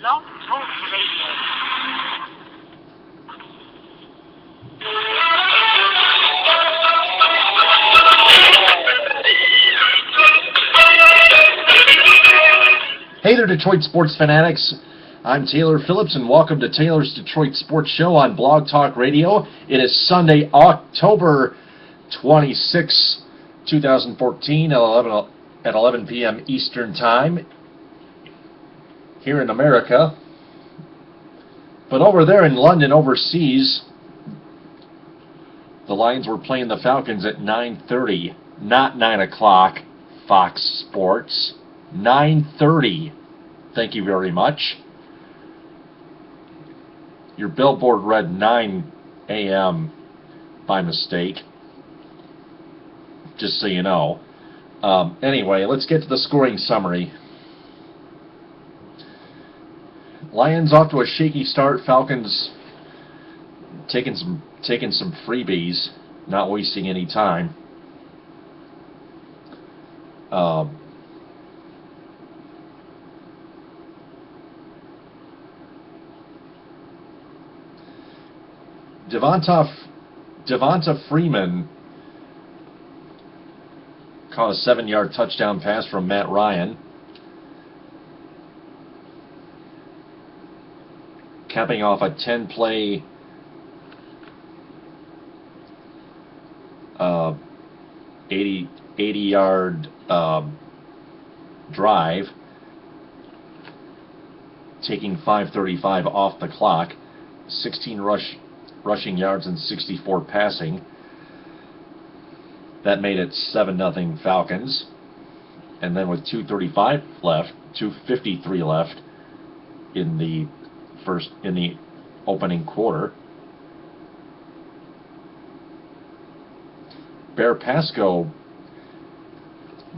Blog Talk Radio. Hey there, Detroit sports fanatics. I'm Taylor Phillips, and welcome to Taylor's Detroit Sports Show on Blog Talk Radio. It is Sunday, October 26, 2014, at 11 p.m. Eastern Time here in America. But over there in London, overseas, the Lions were playing the Falcons at 9:30, not 9 o'clock, Fox Sports. 9:30. Thank you very much. Your billboard read 9 a.m. by mistake. Just so you know. Anyway, let's get to the scoring summary. Lions off to a shaky start. Falcons taking some freebies, not wasting any time. Devonta Freeman caught a 7-yard touchdown pass from Matt Ryan, capping off a 10-play uh, 80-yard drive, taking 5:35 off the clock, 16 rushing yards and 64 passing. That made it 7-0 Falcons. And then with 2:53 left in the opening quarter, Bear Pasco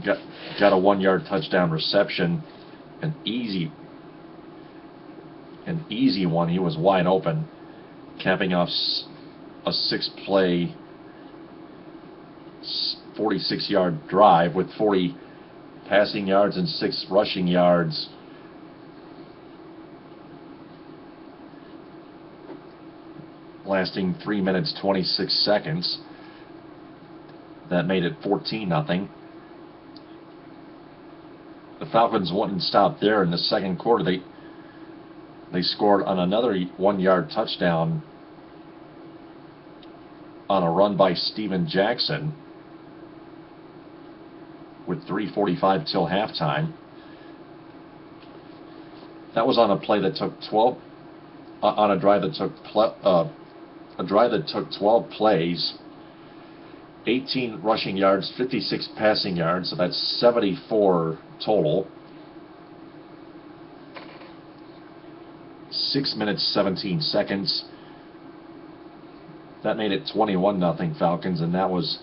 got a 1-yard touchdown reception, an easy one. He was wide open, capping off a 6-play, 46-yard drive with 40 passing yards and 6 rushing yards. Lasting 3 minutes 26 seconds. That made it 14-0. The Falcons wouldn't stop there. In the second quarter, they scored on another 1-yard touchdown on a run by Steven Jackson with 3:45 till halftime. That was on a play that took 12 on a drive that took 12 plays, 18 rushing yards, 56 passing yards, so that's 74 total. 6 minutes 17 seconds. That made it 21-0 Falcons, and that was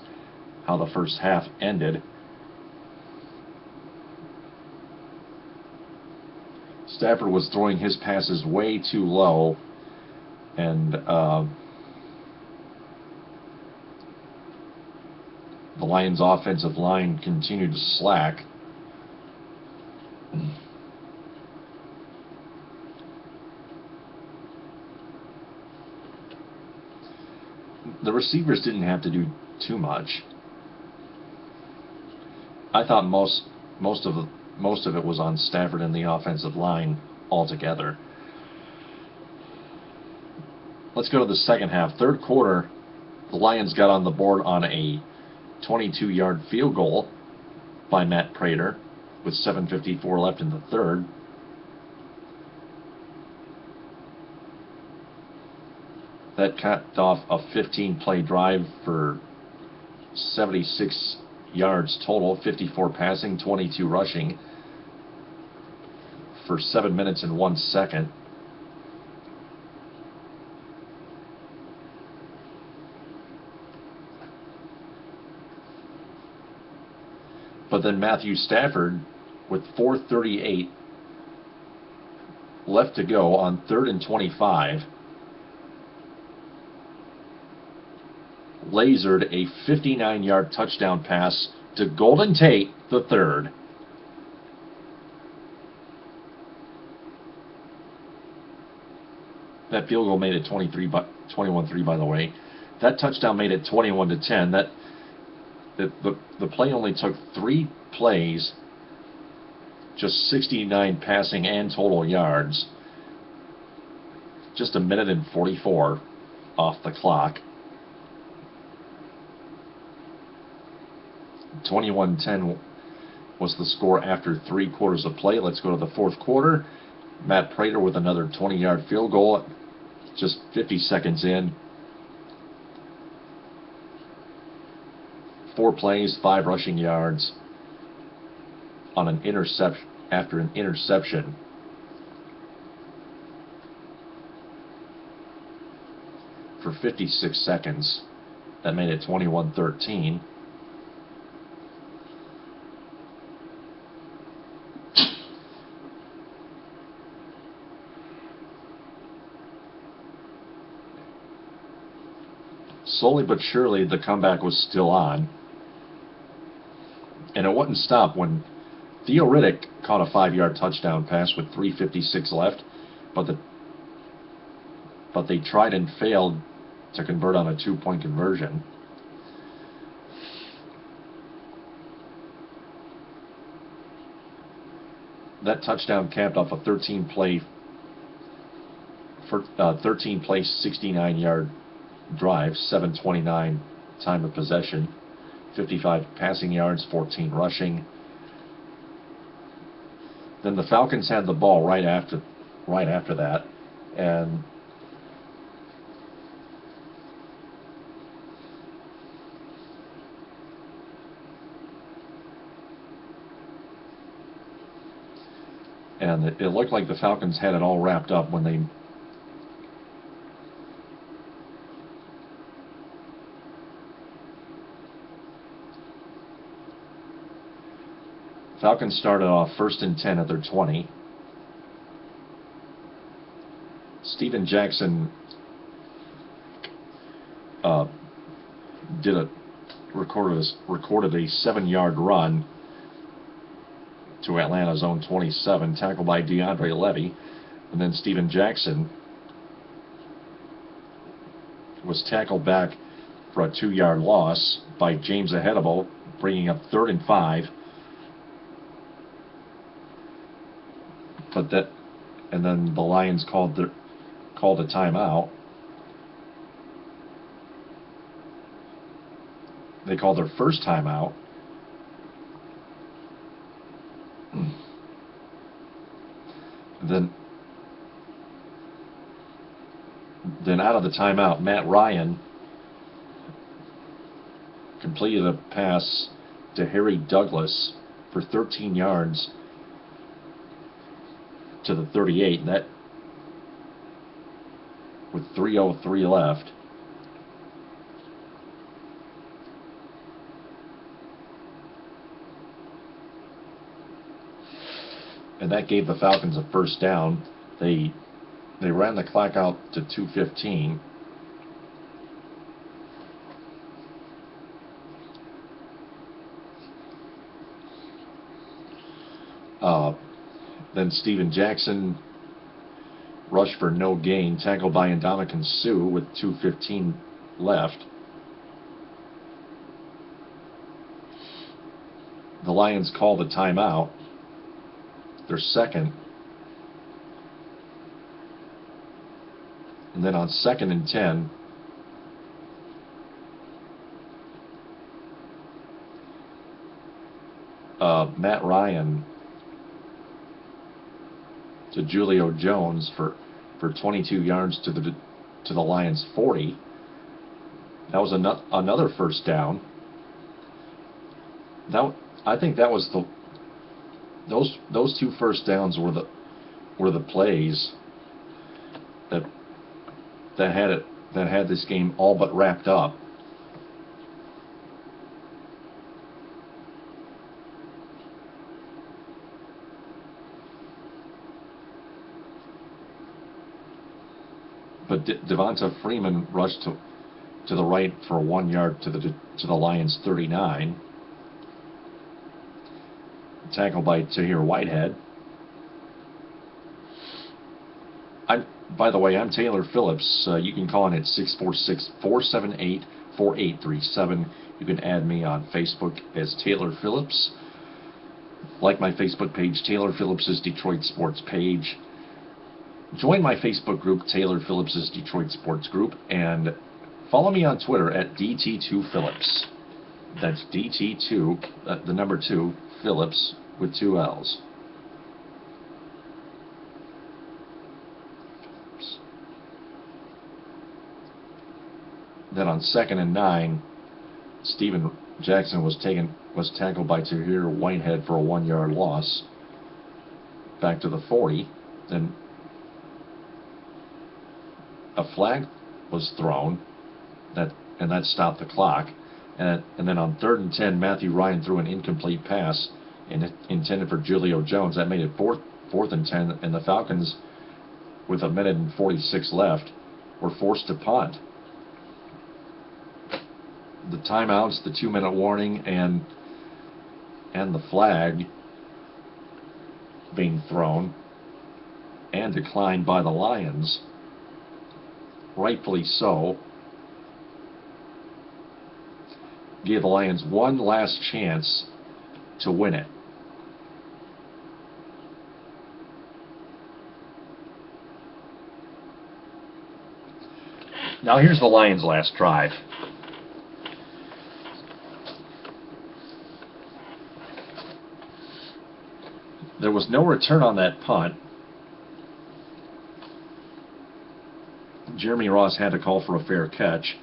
how the first half ended. Stafford was throwing his passes way too low, and the Lions' offensive line continued to slack. The receivers didn't have to do too much. I thought most of it was on Stafford and the offensive line altogether. Let's go to the second half. Third quarter, the Lions got on the board on a 22-yard field goal by Matt Prater with 7:54 left in the third. That capped off a 15-play drive for 76 yards total, 54 passing, 22 rushing, for 7 minutes and 1 second. But then Matthew Stafford, with 4:38 left to go on 3rd and 25, lasered a 59-yard touchdown pass to Golden Tate III. That field goal made it 21-3, by the way. That touchdown made it 21-10. The play only took 3 plays, just 69 passing and total yards. Just a minute and 44 off the clock. 21-10 was the score after 3 quarters of play. Let's go to the fourth quarter. Matt Prater with another 20-yard field goal, just 50 seconds in. 4 plays, 5 rushing yards on an interception after an interception. For 56 seconds. That made it 21-13. Slowly but surely, the comeback was still on. And it wouldn't stop when Theo Riddick caught a 5-yard touchdown pass with 3:56 left, but they tried and failed to convert on a 2-point conversion. That touchdown capped off a 13-play, 69-yard drive, 7:29 time of possession, 55 passing yards, 14 rushing. Then the Falcons had the ball right after that, and it looked like the Falcons had it all wrapped up when they Falcons started off 1st and 10 at their 20. Steven Jackson recorded a 7-yard run to Atlanta's own 27, tackled by DeAndre Levy, and then Steven Jackson was tackled back for a 2-yard loss by James Ahedebo, bringing up 3rd and 5. And then the Lions called a timeout. They called their first timeout. Then out of the timeout, Matt Ryan completed a pass to Harry Douglas for 13 yards to the 38, and that with 3:03 left. And that gave the Falcons a first down. They ran the clock out to 2:15. Then Steven Jackson rushed for no gain, tackled by Ndamukong Suh with 2:15 left. The Lions called a timeout, their second. And then on 2nd and 10, Matt Ryan to Julio Jones for 22 yards to the Lions 40. That was another first down. I think that was those 2 first downs were the plays that had this game all but wrapped up. But Devonta Freeman rushed to the right for 1 yard to the Lions 39. Tackled by Tahir Whitehead. By the way, I'm Taylor Phillips. You can call in at 646-478-4837. You can add me on Facebook as Taylor Phillips. Like my Facebook page, Taylor Phillips' Detroit Sports page. Join my Facebook group, Taylor Phillips' Detroit Sports Group, and follow me on Twitter at DT2Phillips. That's DT2, the number 2, Phillips, with 2 L's. Then on 2nd and 9, Steven Jackson was tackled by Tahir Whitehead for a 1-yard loss. Back to the 40. Then a flag was thrown, and that stopped the clock. And then on 3rd and 10, Matthew Ryan threw an incomplete pass intended for Julio Jones. That made it 4th and 10, and the Falcons, with 1:46 left, were forced to punt. The timeouts, the 2-minute warning, and the flag being thrown and declined by the Lions, rightfully so, gave the Lions one last chance to win it. Now here's the Lions' last drive. There was no return on that punt. Jeremy Ross had to call for a fair catch.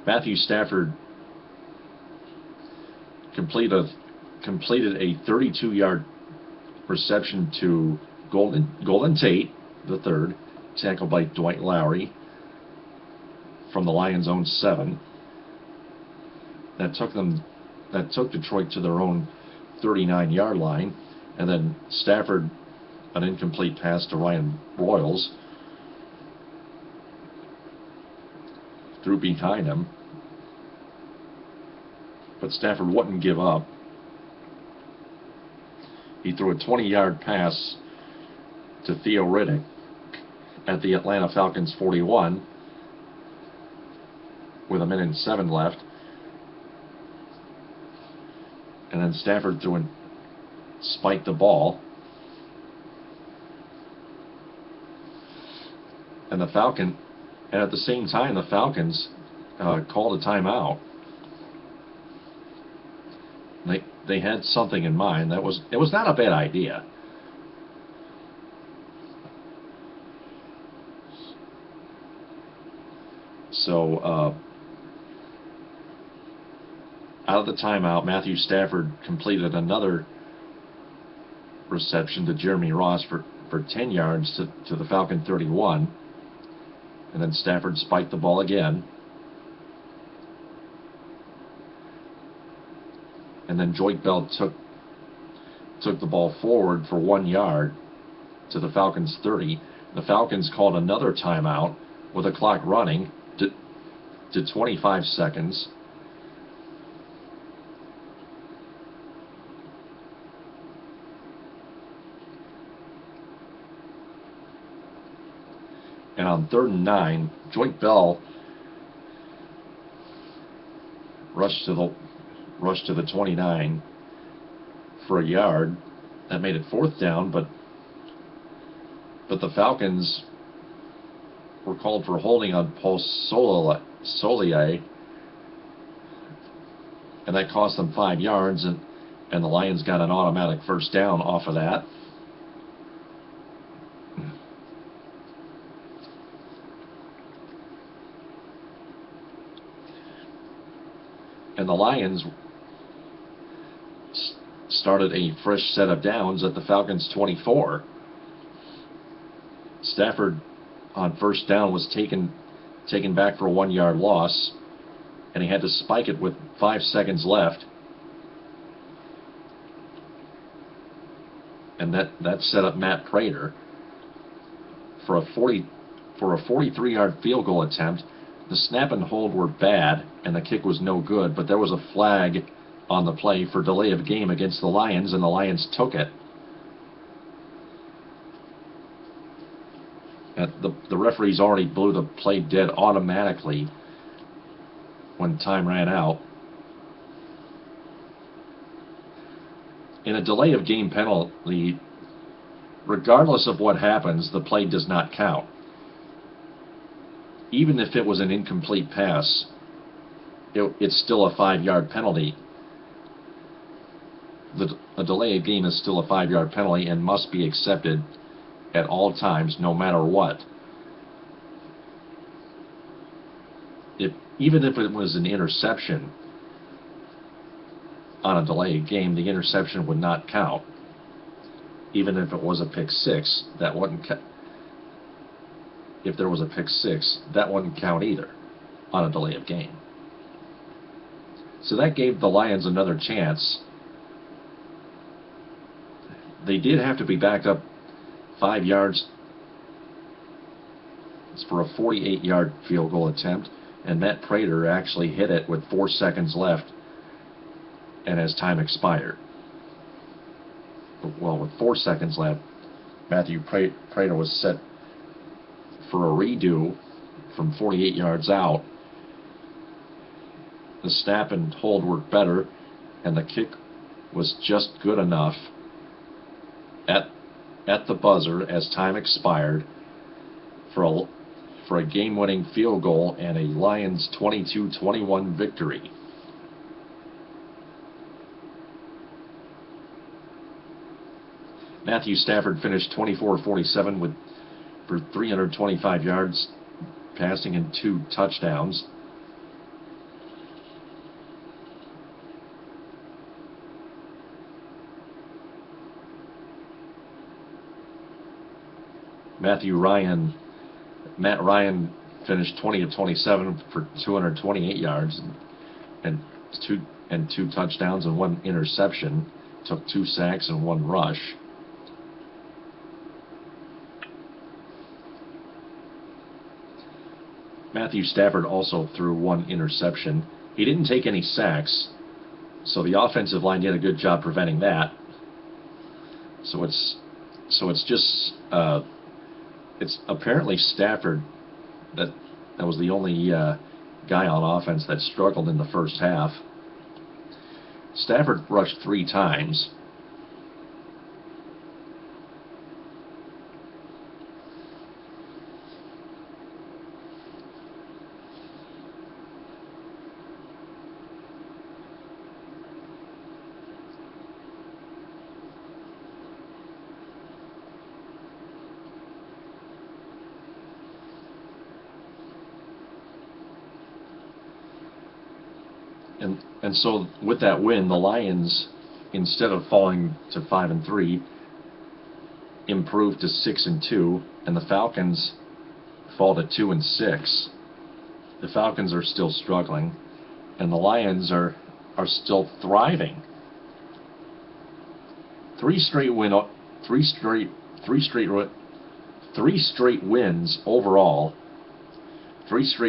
Matthew Stafford completed a 32-yard reception to Golden Tate, the third, tackled by Dwight Lowry from the Lions' own 7. That took Detroit to their own 39-yard line, and then Stafford, an incomplete pass to Ryan Broyles, threw behind him, but Stafford wouldn't give up. He threw a 20-yard pass to Theo Riddick at the Atlanta Falcons 41 with 1:07 left. And then Stafford threw and spiked the ball. And at the same time, the Falcons called a timeout. They had something in mind. It was not a bad idea. So out of the timeout, Matthew Stafford completed another reception to Jeremy Ross for 10 yards to the Falcon 31. And then Stafford spiked the ball again. And then Joyke Bell took the ball forward for 1 yard to the Falcons 30. The Falcons called another timeout with the clock running to 25 seconds. And on 3rd and 9, Joyke Bell rushed to the 29 for a yard. That made it 4th down, but the Falcons were called for holding on Paul Solier, and that cost them 5 yards, and the Lions got an automatic 1st down off of that. And the Lions started a fresh set of downs at the Falcons 24. Stafford on 1st down was taken back for a 1-yard loss, and he had to spike it with 5 seconds left. And that set up Matt Prater for a 43-yard field goal attempt. The snap and hold were bad, and the kick was no good, but there was a flag on the play for delay of game against the Lions, and the Lions took it. The referees already blew the play dead automatically when time ran out. In a delay of game penalty, regardless of what happens, the play does not count. Even if it was an incomplete pass, it's still a 5-yard penalty. A delay of game is still a 5-yard penalty and must be accepted at all times, no matter what. Even if it was an interception on a delayed game, the interception would not count. Even if it was a pick six, that wouldn't count. If there was a pick six, that wouldn't count either on a delay of game. So that gave the Lions another chance. They did have to be backed up 5 yards for a 48-yard field goal attempt, and Matt Prater actually hit it with 4 seconds left and as time expired. Well, with 4 seconds left, Matthew Prater was set for a redo from 48 yards out. The snap and hold worked better, and the kick was just good enough at the buzzer as time expired for a game-winning field goal and a Lions 22-21 victory. Matthew Stafford finished 24-47 for 325 yards passing and 2 touchdowns. Matt Ryan finished 20-27 for 228 yards and 2 touchdowns and 1 interception. Took 2 sacks and 1 rush. Matthew Stafford also threw 1 interception. He didn't take any sacks, so the offensive line did a good job preventing that. So it's apparently Stafford that was the only guy on offense that struggled in the first half. Stafford rushed 3 times. And so with that win, the Lions, instead of falling to 5-3, improved to 6-2, and the Falcons fall to 2-6. The Falcons are still struggling, and the Lions are still thriving. 3 straight wins overall. 3 straight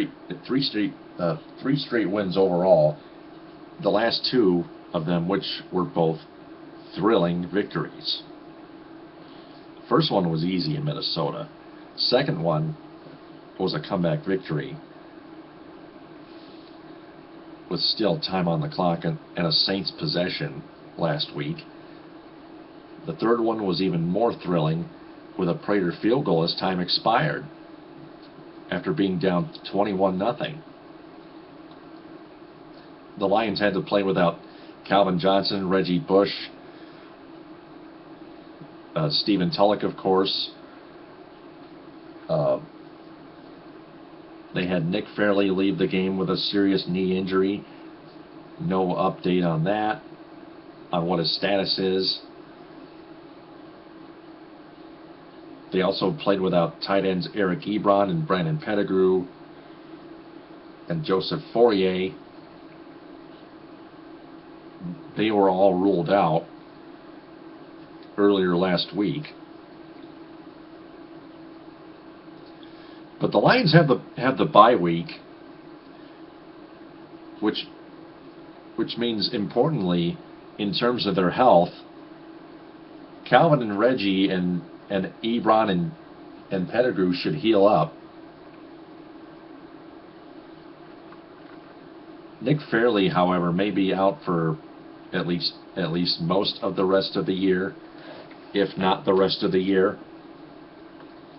wins overall. The last 2 of them, which were both thrilling victories. First one was easy in Minnesota. Second one was a comeback victory with still time on the clock and a Saints possession last week. The third one was even more thrilling with a Prater field goal as time expired after being down 21-0. The Lions had to play without Calvin Johnson, Reggie Bush, Stephen Tulloch, of course. They had Nick Fairley leave the game with a serious knee injury. No update on that, on what his status is. They also played without tight ends Eric Ebron and Brandon Pettigrew and Joseph Fourier. They were all ruled out earlier last week. But the Lions have the bye week, which means, importantly, in terms of their health, Calvin and Reggie and Ebron and Pettigrew should heal up. Nick Fairley, however, may be out for at least most of the rest of the year, if not the rest of the year.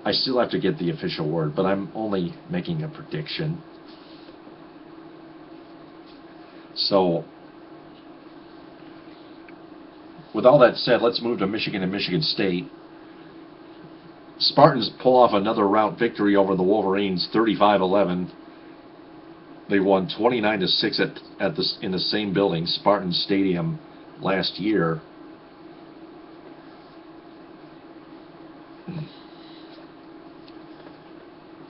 I still have to get the official word, but I'm only making a prediction. So, with all that said, let's move to Michigan and Michigan State. Spartans pull off another rout victory over the Wolverines, 35-11. They won 29-6 in the same building, Spartan Stadium, last year.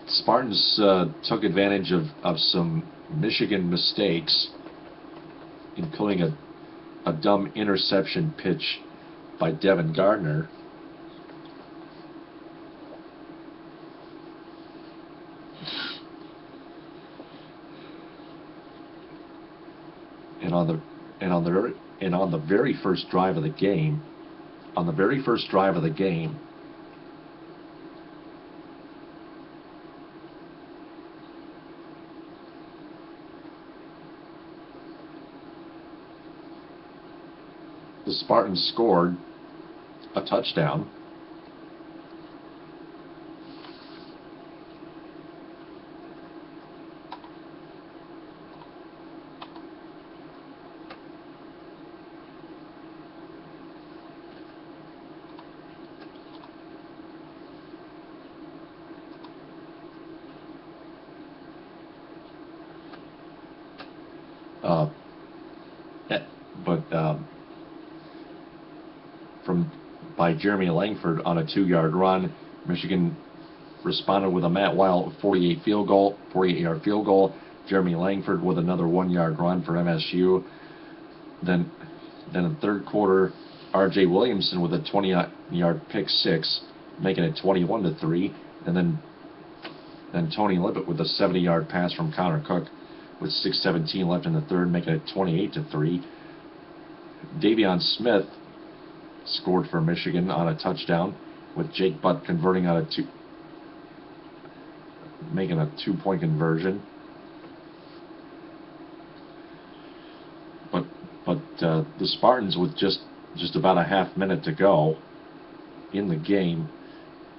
Spartans took advantage of some Michigan mistakes, including a dumb interception pitch by Devin Gardner. And on the very first drive of the game, the Spartans scored a touchdown. By Jeremy Langford on a 2-yard run. Michigan responded with a Matt Weil 48-yard field goal. Jeremy Langford with another 1-yard run for MSU. Then in the third quarter, R.J. Williamson with a 20-yard pick six, making it 21-3. And then Tony Lippett with a 70-yard pass from Connor Cook with 6:17 left in the third, making it 28-3. Davion Smith scored for Michigan on a touchdown, with Jake Butt converting on making a 2-point conversion. But the Spartans, with just about a half minute to go in the game,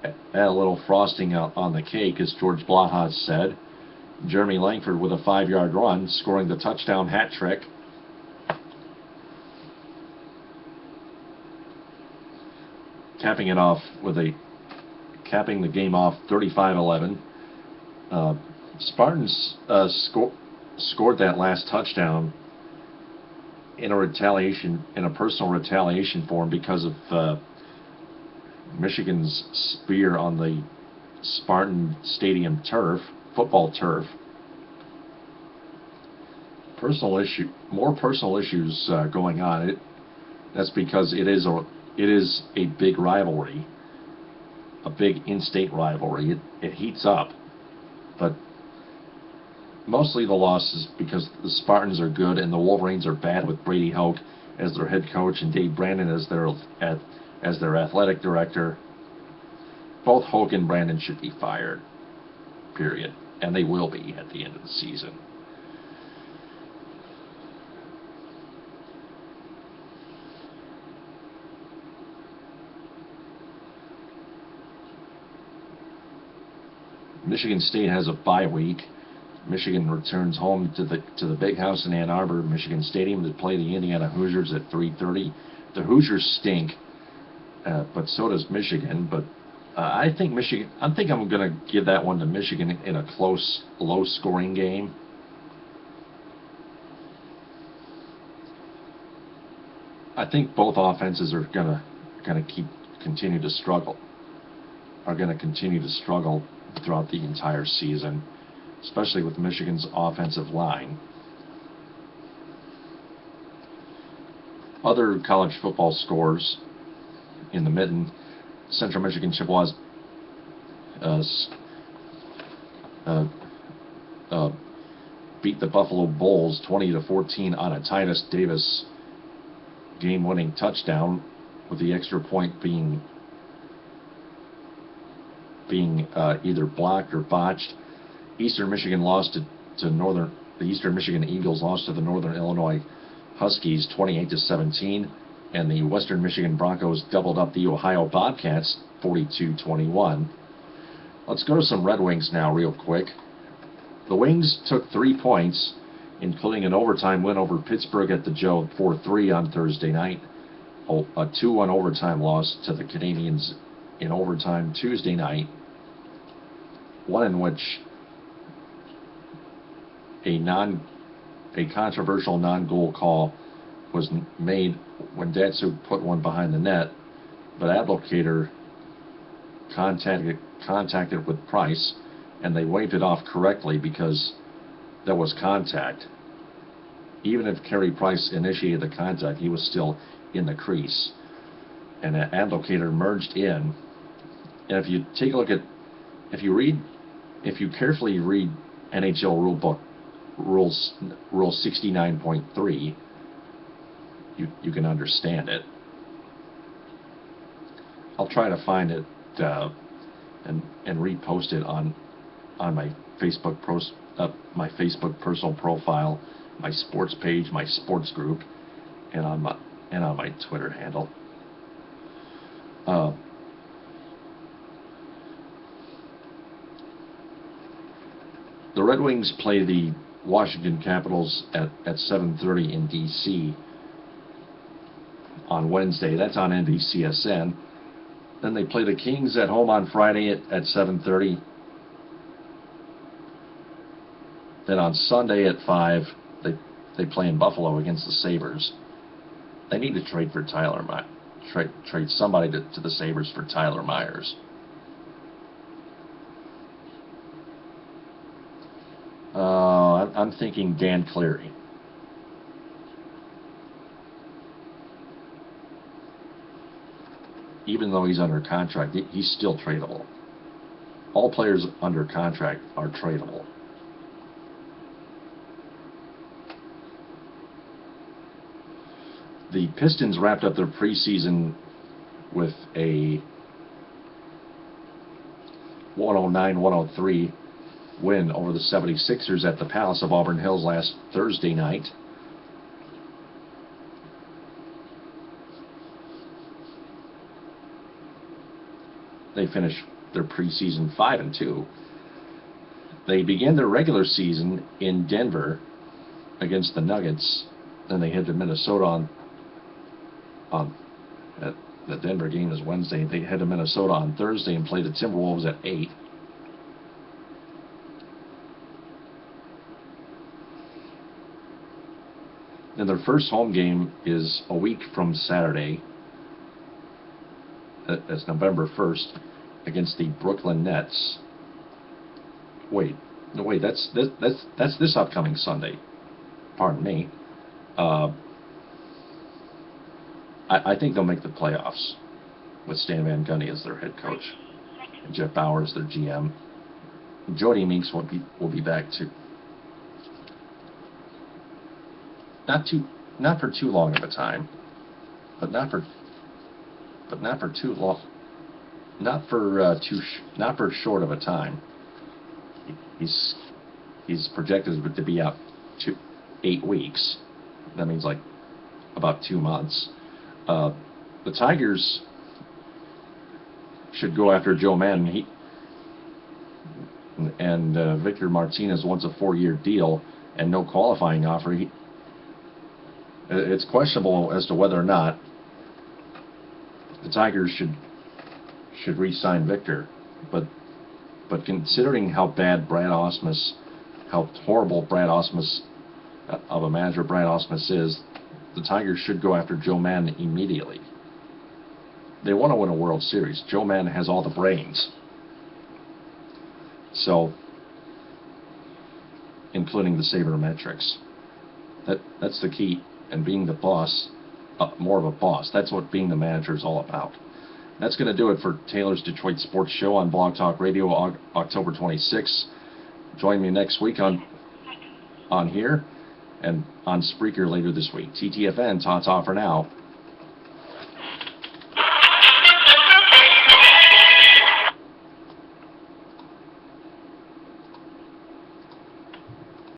add a little frosting out on the cake, as George Blaha said. Jeremy Langford with a 5-yard run, scoring the touchdown hat trick. Capping the game off 35-11. Spartans scored that last touchdown in a personal retaliation for him because of Michigan's spear on the Spartan Stadium football turf. More personal issues going on. That's because it is a big rivalry, a big in-state rivalry. It heats up, but mostly the loss is because the Spartans are good and the Wolverines are bad, with Brady Hoke as their head coach and Dave Brandon as their athletic director. Both Hoke and Brandon should be fired, period, and they will be at the end of the season. Michigan State has a bye week. Michigan returns home to the Big House in Ann Arbor, Michigan Stadium, to play the Indiana Hoosiers at 3:30. The Hoosiers stink, but so does Michigan. But I think I'm going to give that one to Michigan in a close, low-scoring game. I think both offenses are going to continue to struggle throughout the entire season, especially with Michigan's offensive line. Other college football scores in the Mitten: Central Michigan Chippewas beat the Buffalo Bulls 20-14 on a Titus Davis game-winning touchdown, with the extra point being being either blocked or botched. Eastern Michigan lost to Northern. The Eastern Michigan Eagles lost to the Northern Illinois Huskies 28-17, and the Western Michigan Broncos doubled up the Ohio Bobcats 42-21. Let's go to some Red Wings now real quick. The Wings took 3 points, including an overtime win over Pittsburgh at the Joe 4-3 on Thursday night, a 2-1 overtime loss to the Canadiens in overtime Tuesday night, one in which a controversial non-goal call was made when Datsuk put one behind the net, but Abdelkader contacted with Price, and they waved it off correctly because there was contact. Even if Carey Price initiated the contact, he was still in the crease, and Abdelkader merged in. And if you take a look at, if you carefully read NHL rulebook rule 69.3, you can understand it. I'll try to find it and repost it on my Facebook personal profile, my sports page, my sports group, and on my Twitter handle. The Red Wings play the Washington Capitals at 7:30 in D.C. on Wednesday. That's on NBCSN. Then they play the Kings at home on Friday at 7:30. Then on Sunday at 5, they play in Buffalo against the Sabres. They need to trade for trade somebody to the Sabres for Tyler Myers. I'm thinking Dan Cleary. Even though he's under contract, he's still tradable. All players under contract are tradable. The Pistons wrapped up their preseason with a 109-103 win over the 76ers at the Palace of Auburn Hills last Thursday night. They finished their preseason 5-2. They began their regular season in Denver against the Nuggets. Then they head to Minnesota on the Denver game is Wednesday. They head to Minnesota on Thursday and play the Timberwolves at 8. And their first home game is a week from Saturday. That's November 1st against the Brooklyn Nets. Wait, that's this upcoming Sunday. Pardon me. I think they'll make the playoffs with Stan Van Gundy as their head coach and Jeff Bauer as their GM. And Jody Meeks will be back too. Not for too long of a time, but not for too long. Not for short of a time. He's projected to be out 8 weeks. That means like about 2 months. The Tigers should go after Joe Madden. And Victor Martinez wants a 4-year deal and no qualifying offer. It's questionable as to whether or not the Tigers should re-sign Victor, but considering how bad how horrible Brad Ausmus of a manager Brad Ausmus is, the Tigers should go after Joe Madden immediately. They want to win a World Series. Joe Madden has all the brains, so including the sabermetrics. That's the key. And being the boss, more of a boss. That's what being the manager is all about. That's going to do it for Taylor's Detroit Sports Show on Blog Talk Radio, October 26th. Join me next week on here and on Spreaker later this week. TTFN, ta-ta for now.